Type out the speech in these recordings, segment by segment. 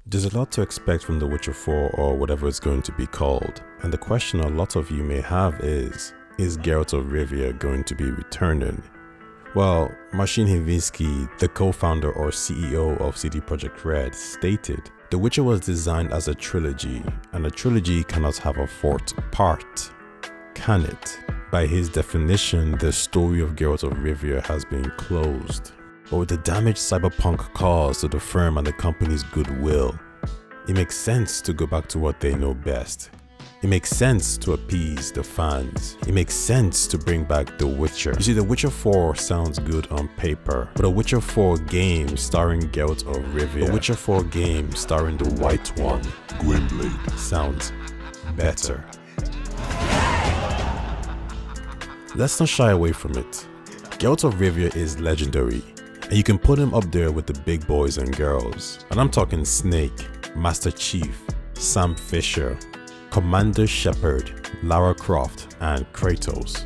There's a lot to expect from The Witcher 4 or whatever it's going to be called, and the question a lot of you may have is Geralt of Rivia going to be returning? Well, Marcin Hvinsky, the co-founder or CEO of CD Projekt Red, stated, The Witcher was designed as a trilogy, and a trilogy cannot have a fourth part, can it? By his definition, the story of Geralt of Rivia has been closed. But with the damage Cyberpunk caused to the firm and the company's goodwill, it makes sense to go back to what they know best. It makes sense to appease the fans. It makes sense to bring back The Witcher. You see, The Witcher 4 sounds good on paper, but a Witcher 4 game starring Geralt of Rivia, a Witcher 4 game starring the White One, Gwynblade, sounds better. Let's not shy away from it. Geralt of Rivia is legendary, and you can put him up there with the big boys and girls. And I'm talking Snake, Master Chief, Sam Fisher, Commander Shepard, Lara Croft, and Kratos.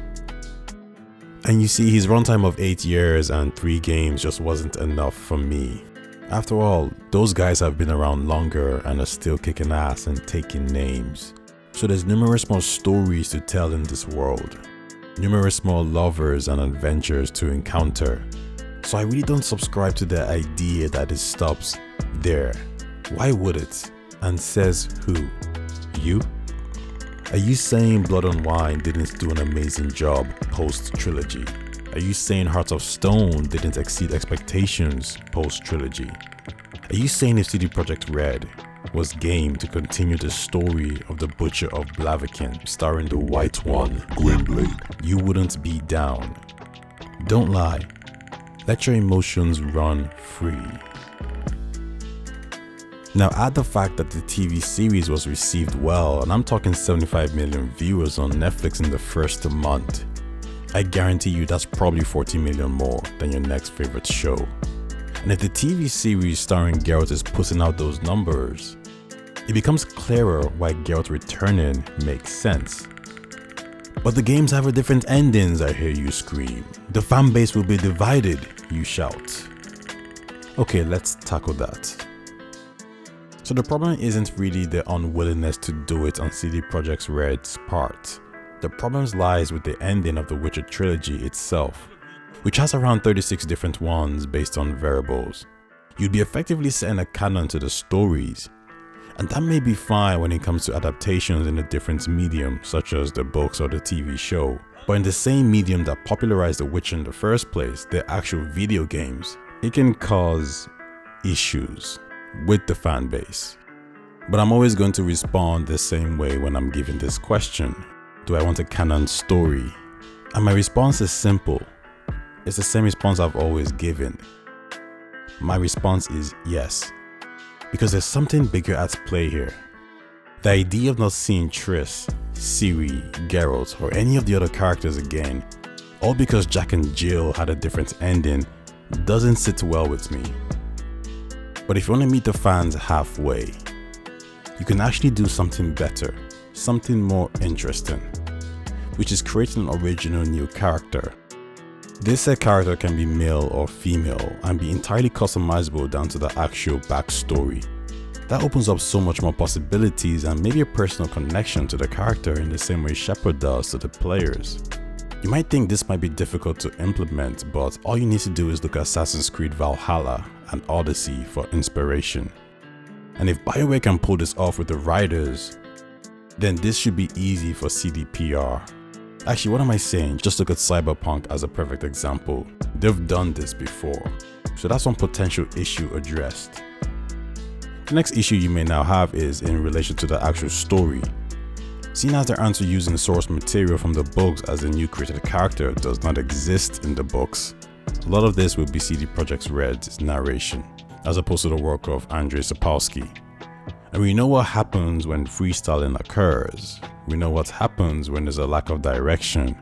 And you see, his runtime of 8 years and 3 games just wasn't enough for me. After all, those guys have been around longer and are still kicking ass and taking names. So there's numerous more stories to tell in this world. Numerous more lovers and adventures to encounter. So I really don't subscribe to the idea that it stops there. Why would it? And says who? You? Are you saying Blood and Wine didn't do an amazing job post-trilogy? Are you saying Heart of Stone didn't exceed expectations post-trilogy? Are you saying if CD Projekt Red was game to continue the story of the Butcher of Blaviken starring the White One, Gwynblade, you wouldn't be down? Don't lie. Let your emotions run free. Now add the fact that the TV series was received well, and I'm talking 75 million viewers on Netflix in the first month. I guarantee you that's probably 40 million more than your next favorite show. And if the TV series starring Geralt is putting out those numbers, it becomes clearer why Geralt returning makes sense. But the games have a different endings, I hear you scream. The fan base will be divided, you shout. Okay, let's tackle that. So the problem isn't really the unwillingness to do it on CD Projekt Red's part. The problem lies with the ending of the Witcher trilogy itself, which has around 36 different ones based on variables. You'd be effectively setting a canon to the stories, and that may be fine when it comes to adaptations in a different medium such as the books or the TV show, but in the same medium that popularized The Witcher in the first place, the actual video games, it can cause issues with the fan base. But I'm always going to respond the same way when I'm given this question. Do I want a canon story? And my response is simple. It's the same response I've always given. My response is yes. Because there's something bigger at play here. The idea of not seeing Triss, Ciri, Geralt, or any of the other characters again, all because Jack and Jill had a different ending, doesn't sit well with me. But if you want to meet the fans halfway, you can actually do something better, something more interesting, which is creating an original new character. This said character can be male or female and be entirely customizable down to the actual backstory. That opens up so much more possibilities and maybe a personal connection to the character in the same way Shepard does to the players. You might think this might be difficult to implement, but all you need to do is look at Assassin's Creed Valhalla and Odyssey for inspiration. And if BioWare can pull this off with the writers, then this should be easy for CDPR. Actually, what am I saying? Just look at Cyberpunk as a perfect example. They've done this before. So that's one potential issue addressed. The next issue you may now have is in relation to the actual story. Seeing as they aren't using source material from the books as the new created character does not exist in the books, a lot of this will be CD Projekt Red's narration, as opposed to the work of Andrzej Sapkowski. And we know what happens when freestyling occurs. We know what happens when there's a lack of direction,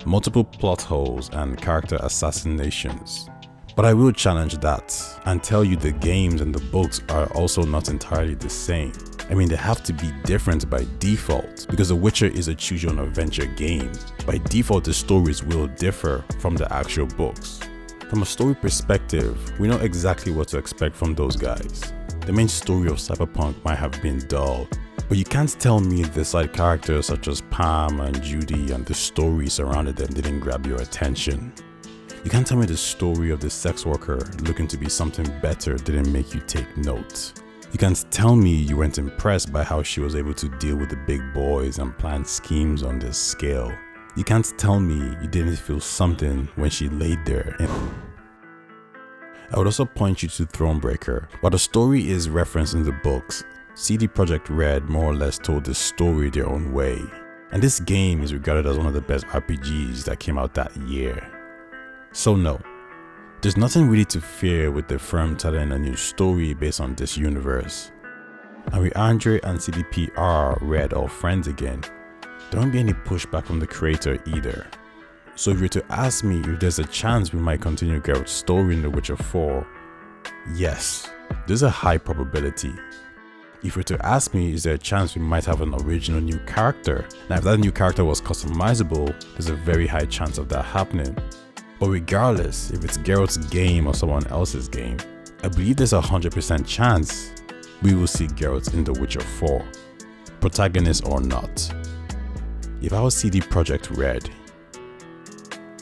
multiple plot holes, and character assassinations. But I will challenge that and tell you the games and the books are also not entirely the same. I mean, they have to be different by default because The Witcher is a choose your own adventure game. By default, the stories will differ from the actual books. From a story perspective, we know exactly what to expect from those guys. the main story of Cyberpunk might have been dull, but you can't tell me the side characters such as Pam and Judy and the story surrounding them didn't grab your attention. You can't tell me the story of the sex worker looking to be something better didn't make you take note. You can't tell me you weren't impressed by how she was able to deal with the big boys and plan schemes on this scale. You can't tell me you didn't feel something when she laid there. I would also point you to Thronebreaker. While the story is referenced in the books, CD Projekt Red more or less told the story their own way. And this game is regarded as one of the best RPGs that came out that year. So no, there's nothing really to fear with the firm telling a new story based on this universe. And with Andre and CDPR Red all friends again, there won't be any pushback from the creator either. So if you're to ask me if there's a chance we might continue Geralt's story in The Witcher 4, yes, there's a high probability. If you're to ask me is there a chance we might have an original new character, now if that new character was customizable, there's a very high chance of that happening. But regardless, if it's Geralt's game or someone else's game, I believe there's a 100% chance we will see Geralt in The Witcher 4, protagonist or not. If I was CD Projekt Red,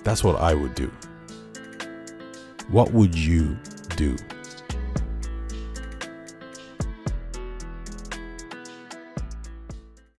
that's what I would do. What would you do?